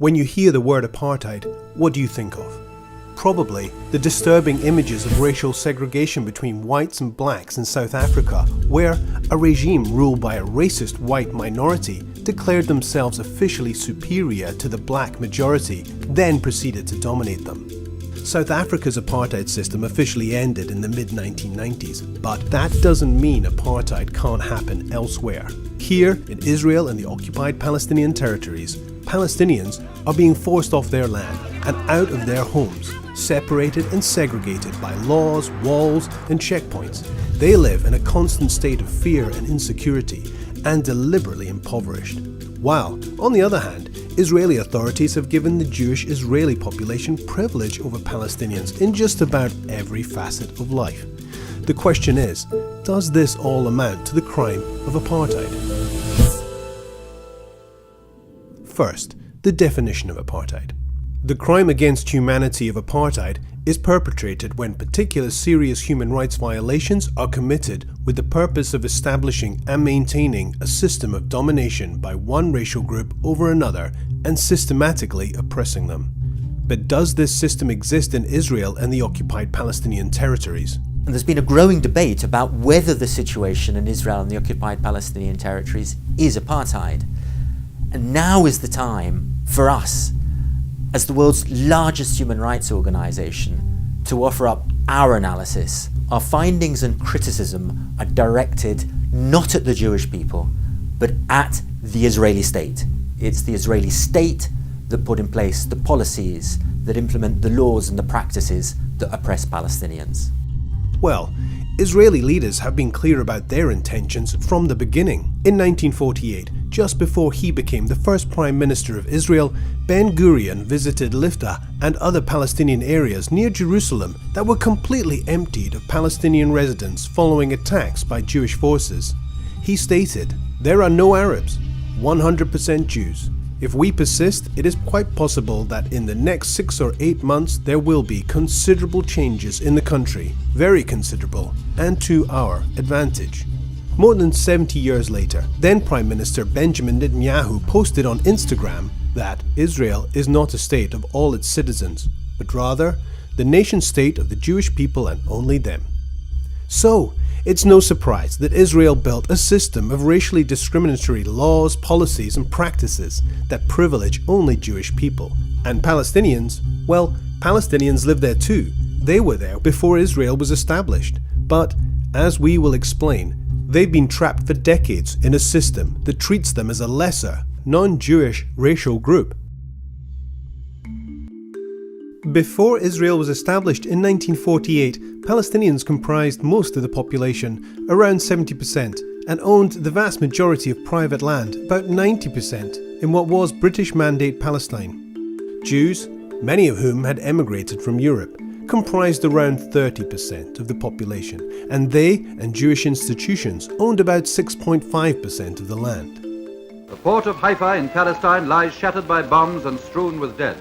When you hear the word apartheid, what do you think of? Probably the disturbing images of racial segregation between whites and blacks in South Africa, where a regime ruled by a racist white minority declared themselves officially superior to the black majority, then proceeded to dominate them. South Africa's apartheid system officially ended in the mid-1990s, but that doesn't mean apartheid can't happen elsewhere. Here, in Israel and the occupied Palestinian territories, Palestinians are being forced off their land and out of their homes, separated and segregated by laws, walls, and checkpoints. They live in a constant state of fear and insecurity, and deliberately impoverished. While, on the other hand, Israeli authorities have given the Jewish Israeli population privilege over Palestinians in just about every facet of life. The question is, does this all amount to the crime of apartheid? First, the definition of apartheid. The crime against humanity of apartheid is perpetrated when particular serious human rights violations are committed with the purpose of establishing and maintaining a system of domination by one racial group over another and systematically oppressing them. But does this system exist in Israel and the occupied Palestinian territories? And there's been a growing debate about whether the situation in Israel and the occupied Palestinian territories is apartheid. And now is the time for us, as the world's largest human rights organisation, to offer up our analysis. Our findings and criticism are directed not at the Jewish people, but at the Israeli state. It's the Israeli state that put in place the policies that implement the laws and the practices that oppress Palestinians. Well, Israeli leaders have been clear about their intentions from the beginning. In 1948, just before he became the first Prime Minister of Israel, Ben-Gurion visited Lifta and other Palestinian areas near Jerusalem that were completely emptied of Palestinian residents following attacks by Jewish forces. He stated, "There are no Arabs, 100% Jews. If we persist, it is quite possible that in the next 6 or 8 months there will be considerable changes in the country, very considerable, and to our advantage." More than 70 years later, then Prime Minister Benjamin Netanyahu posted on Instagram that Israel is not a state of all its citizens, but rather the nation-state of the Jewish people and only them. So, it's no surprise that Israel built a system of racially discriminatory laws, policies, and practices that privilege only Jewish people. And Palestinians, well, Palestinians live there too. They were there before Israel was established. But, as we will explain, they've been trapped for decades in a system that treats them as a lesser, non-Jewish racial group. Before Israel was established in 1948, Palestinians comprised most of the population, around 70%, and owned the vast majority of private land, about 90%, in what was British Mandate Palestine. Jews, many of whom had emigrated from Europe, comprised around 30% of the population, and they and Jewish institutions owned about 6.5% of the land. The port of Haifa in Palestine lies shattered by bombs and strewn with dead.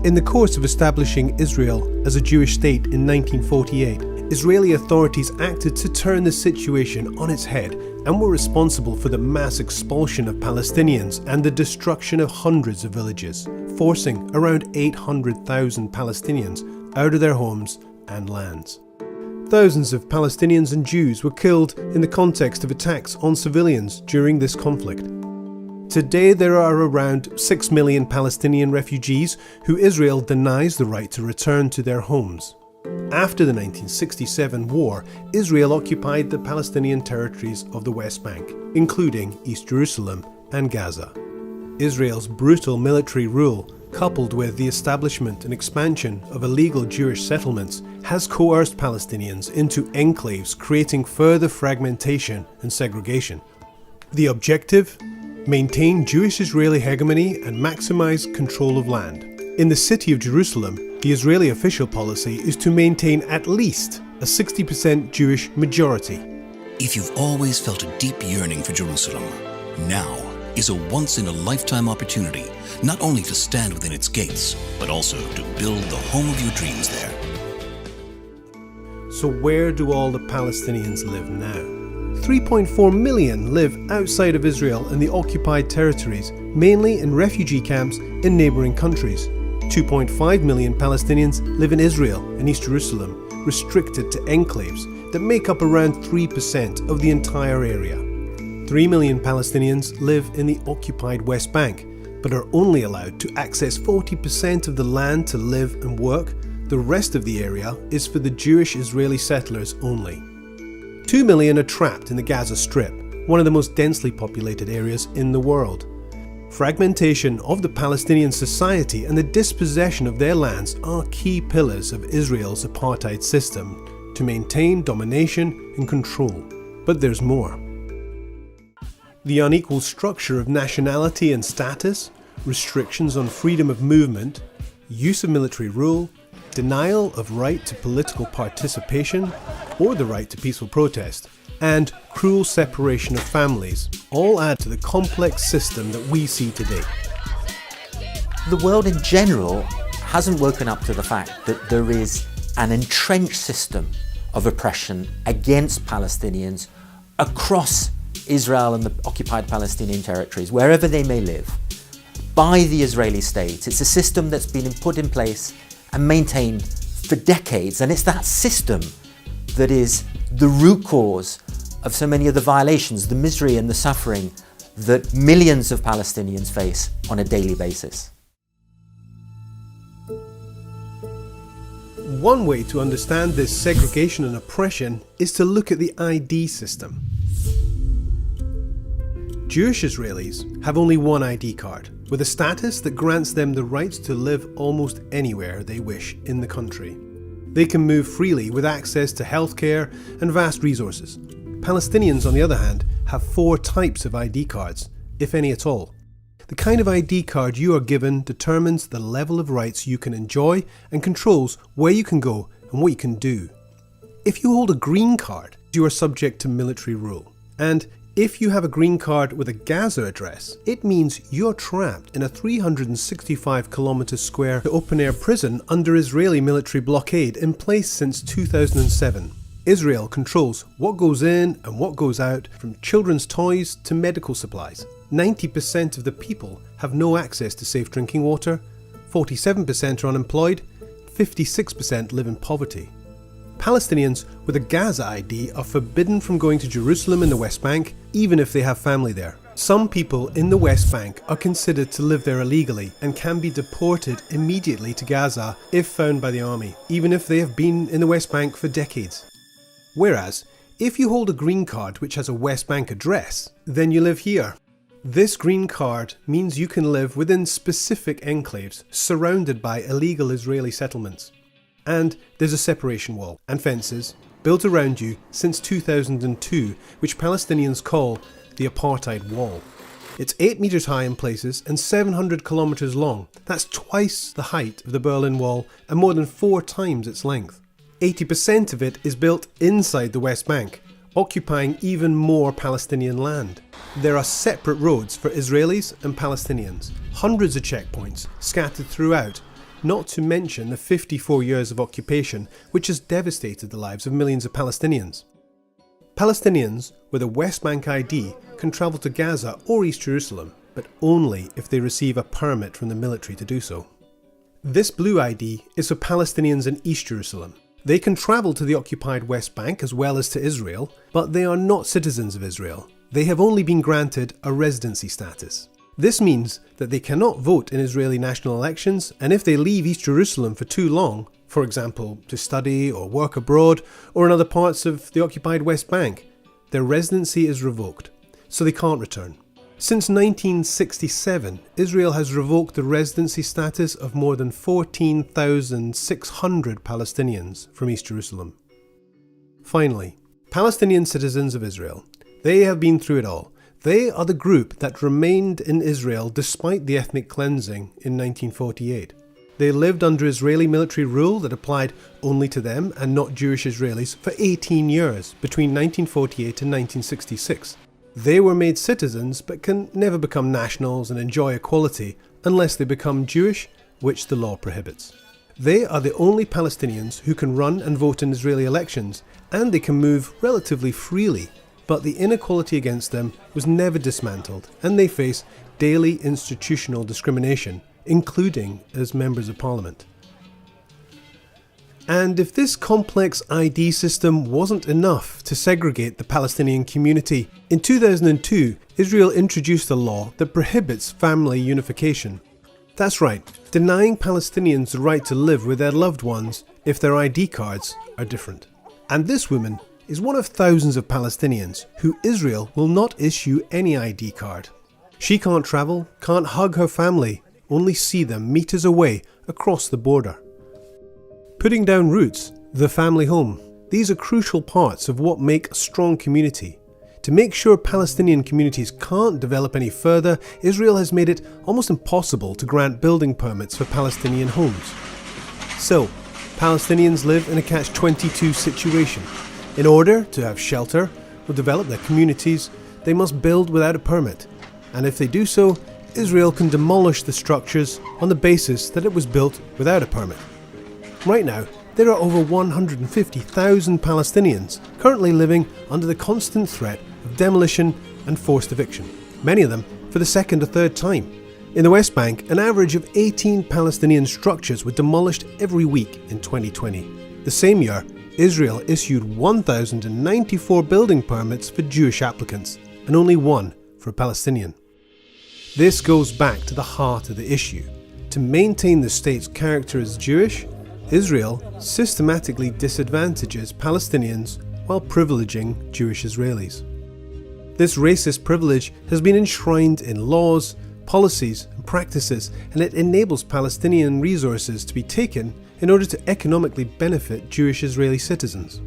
In the course of establishing Israel as a Jewish state in 1948, Israeli authorities acted to turn the situation on its head and were responsible for the mass expulsion of Palestinians and the destruction of hundreds of villages, forcing around 800,000 Palestinians out of their homes and lands. Thousands of Palestinians and Jews were killed in the context of attacks on civilians during this conflict. Today there are around 6 million Palestinian refugees who Israel denies the right to return to their homes. After the 1967 war, Israel occupied the Palestinian territories of the West Bank, including East Jerusalem and Gaza. Israel's brutal military rule, coupled with the establishment and expansion of illegal Jewish settlements, has coerced Palestinians into enclaves, creating further fragmentation and segregation. The objective? Maintain Jewish-Israeli hegemony and maximize control of land. In the city of Jerusalem, the Israeli official policy is to maintain at least a 60% Jewish majority. If you've always felt a deep yearning for Jerusalem, now is a once-in-a-lifetime opportunity not only to stand within its gates, but also to build the home of your dreams there. So where do all the Palestinians live now? 3.4 million live outside of Israel in the occupied territories, mainly in refugee camps in neighbouring countries. 2.5 million Palestinians live in Israel and East Jerusalem, restricted to enclaves that make up around 3% of the entire area. 3 million Palestinians live in the occupied West Bank, but are only allowed to access 40% of the land to live and work. The rest of the area is for the Jewish Israeli settlers only. 2 million are trapped in the Gaza Strip, one of the most densely populated areas in the world. Fragmentation of the Palestinian society and the dispossession of their lands are key pillars of Israel's apartheid system to maintain domination and control. But there's more. The unequal structure of nationality and status, restrictions on freedom of movement, use of military rule, denial of right to political participation or the right to peaceful protest, and cruel separation of families all add to the complex system that we see today. The world in general hasn't woken up to the fact that there is an entrenched system of oppression against Palestinians across Israel and the occupied Palestinian territories, wherever they may live, by the Israeli state. It's a system that's been put in place and maintained for decades, and it's that system that is the root cause of so many of the violations, the misery and the suffering that millions of Palestinians face on a daily basis. One way to understand this segregation and oppression is to look at the ID system. Jewish Israelis have only one ID card, with a status that grants them the rights to live almost anywhere they wish in the country. They can move freely with access to healthcare and vast resources. Palestinians, on the other hand, have 4 types of ID cards, if any at all. The kind of ID card you are given determines the level of rights you can enjoy and controls where you can go and what you can do. If you hold a green card, you are subject to military rule. And if you have a green card with a Gaza address, it means you're trapped in a 365 kilometre square open-air prison under Israeli military blockade in place since 2007. Israel controls what goes in and what goes out, from children's toys to medical supplies. 90% of the people have no access to safe drinking water, 47% are unemployed, 56% live in poverty. Palestinians with a Gaza ID are forbidden from going to Jerusalem in the West Bank, even if they have family there. Some people in the West Bank are considered to live there illegally and can be deported immediately to Gaza if found by the army, even if they have been in the West Bank for decades. Whereas, if you hold a green card which has a West Bank address, then you live here. This green card means you can live within specific enclaves surrounded by illegal Israeli settlements. And there's a separation wall and fences built around you since 2002, which Palestinians call the Apartheid Wall. It's 8 metres high in places and 700 kilometres long. That's twice the height of the Berlin Wall and more than 4 times its length. 80% of it is built inside the West Bank, occupying even more Palestinian land. There are separate roads for Israelis and Palestinians, hundreds of checkpoints scattered throughout, not to mention the 54 years of occupation which has devastated the lives of millions of Palestinians. Palestinians with a West Bank ID can travel to Gaza or East Jerusalem, but only if they receive a permit from the military to do so. This blue ID is for Palestinians in East Jerusalem. They can travel to the occupied West Bank as well as to Israel, but they are not citizens of Israel. They have only been granted a residency status. This means that they cannot vote in Israeli national elections, and if they leave East Jerusalem for too long, for example to study or work abroad or in other parts of the occupied West Bank, their residency is revoked, so they can't return. Since 1967, Israel has revoked the residency status of more than 14,600 Palestinians from East Jerusalem. Finally, Palestinian citizens of Israel. They have been through it all. They are the group that remained in Israel despite the ethnic cleansing in 1948. They lived under Israeli military rule that applied only to them and not Jewish Israelis for 18 years between 1948 and 1966. They were made citizens but can never become nationals and enjoy equality unless they become Jewish, which the law prohibits. They are the only Palestinians who can run and vote in Israeli elections, and they can move relatively freely, but the inequality against them was never dismantled, and they face daily institutional discrimination, including as members of parliament. And if this complex ID system wasn't enough to segregate the Palestinian community, in 2002, Israel introduced a law that prohibits family unification. That's right, denying Palestinians the right to live with their loved ones if their ID cards are different. And this woman is one of thousands of Palestinians who Israel will not issue any ID card. She can't travel, can't hug her family, only see them meters away across the border. Putting down roots, the family home, these are crucial parts of what make a strong community. To make sure Palestinian communities can't develop any further, Israel has made it almost impossible to grant building permits for Palestinian homes. So, Palestinians live in a catch-22 situation. In order to have shelter or develop their communities, they must build without a permit. And if they do so, Israel can demolish the structures on the basis that it was built without a permit. Right now, there are over 150,000 Palestinians currently living under the constant threat of demolition and forced eviction, many of them for the second or third time. In the West Bank, an average of 18 Palestinian structures were demolished every week in 2020. The same year, Israel issued 1,094 building permits for Jewish applicants, and only one for a Palestinian. This goes back to the heart of the issue. To maintain the state's character as Jewish, Israel systematically disadvantages Palestinians while privileging Jewish Israelis. This racist privilege has been enshrined in laws, policies and practices, and it enables Palestinian resources to be taken in order to economically benefit Jewish Israeli citizens.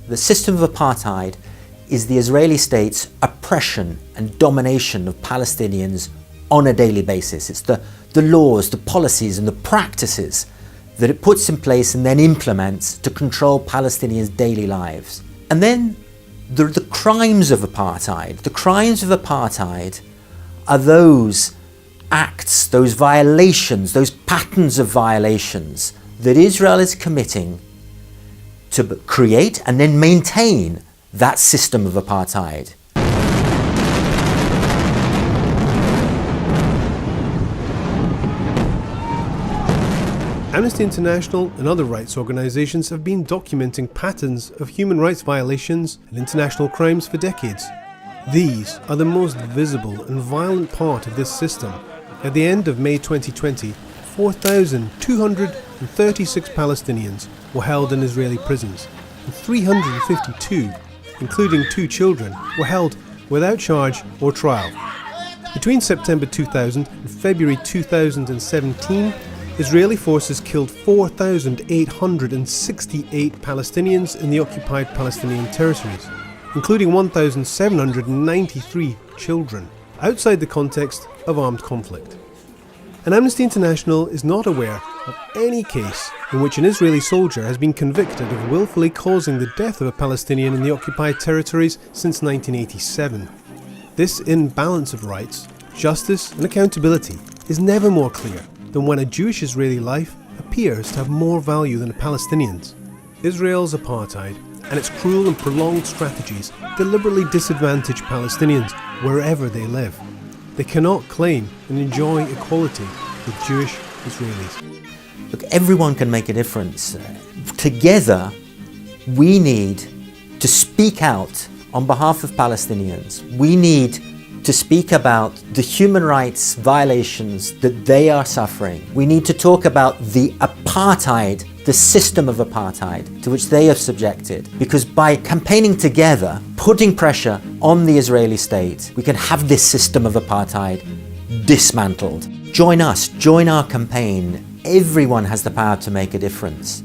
The system of apartheid is the Israeli state's oppression and domination of Palestinians on a daily basis. It's the laws, the policies and the practices that it puts in place and then implements to control Palestinians' daily lives. And then the crimes of apartheid. The crimes of apartheid are those acts, those violations, those patterns of violations that Israel is committing to create and then maintain that system of apartheid. Amnesty International and other rights organisations have been documenting patterns of human rights violations and international crimes for decades. These are the most visible and violent part of this system. At the end of May 2020, 4,236 Palestinians were held in Israeli prisons, and 352, including 2 children, were held without charge or trial. Between September 2000 and February 2017, Israeli forces killed 4,868 Palestinians in the occupied Palestinian territories, including 1,793 children, outside the context of armed conflict. And Amnesty International is not aware of any case in which an Israeli soldier has been convicted of willfully causing the death of a Palestinian in the occupied territories since 1987. This imbalance of rights, justice and accountability is never more clear than when a Jewish Israeli life appears to have more value than a Palestinian's. Israel's apartheid and its cruel and prolonged strategies deliberately disadvantage Palestinians wherever they live. They cannot claim and enjoy equality with Jewish Israelis. Look, everyone can make a difference. Together, we need to speak out on behalf of Palestinians. We need to speak about the human rights violations that they are suffering. We need to talk about the apartheid, the system of apartheid to which they are subjected. Because by campaigning together, putting pressure on the Israeli state, we can have this system of apartheid dismantled. Join us, join our campaign. Everyone has the power to make a difference.